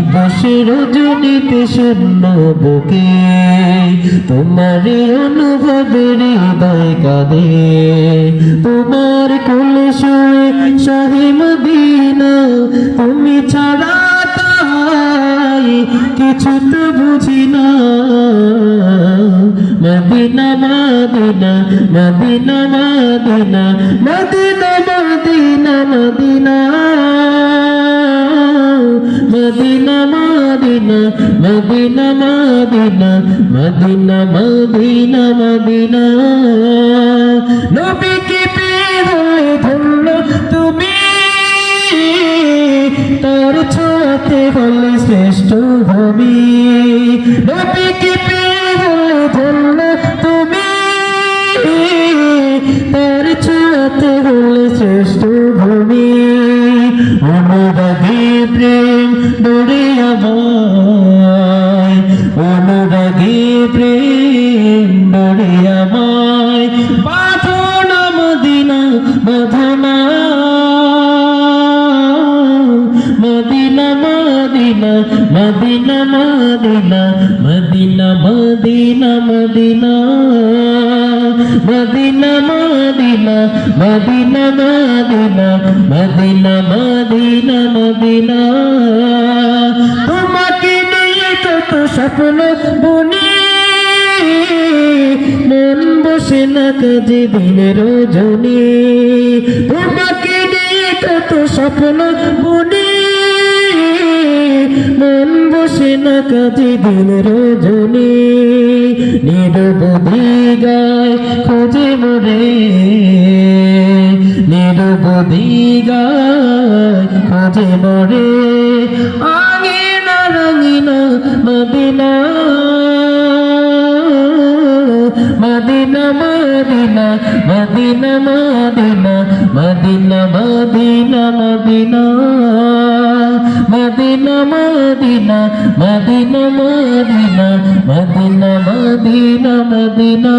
দিবসে রজনীতে শূন্য বুকে তোমারই অনুভবের হৃদয় কাঁদে তোমার কোলে শুয়ে শাহি মদিনা তুমি ছাড়া তাই কিছু তো বুঝি না Medina Medina Medina Medina Medina Medina Medina Medina Medina Medina Medina Medina Medina নবীকে পেয়ে হলে ধন্য তুমি তার ছোঁয়াতে হলে শ্রেষ্ঠ ভূমি নবীকে পেয়ে হলে ধন্য তুমি তার ছোঁয়াতে হলে শ্রেষ্ঠ ভূমি অনুরাগী প্রেম দৌড়ে আমায় অনুরাগী প্রেম দৌড়ে আমায় বাঁধো না মদিনা বাঁধো না Medina Medina Medina Medina Medina Medina Medina Medina Medina Medina Medina Medina Medina তোমাকে নিয়ে কত স্বপ্ন বুনি মন বসে না কাজে দিনের রজনী তোমাকে নিয়ে কত স্বপ্ন বুনি মন বসে না কাজে দিনের রজনী নিরবধি গায় খোঁজে মোরে নিরবধি গায় খোঁজে মোরে আঙিনা রঙিনা Medina Medina Medina Medina Medina Medina Medina Medina Medina Medina Medina Medina Medina Medina Medina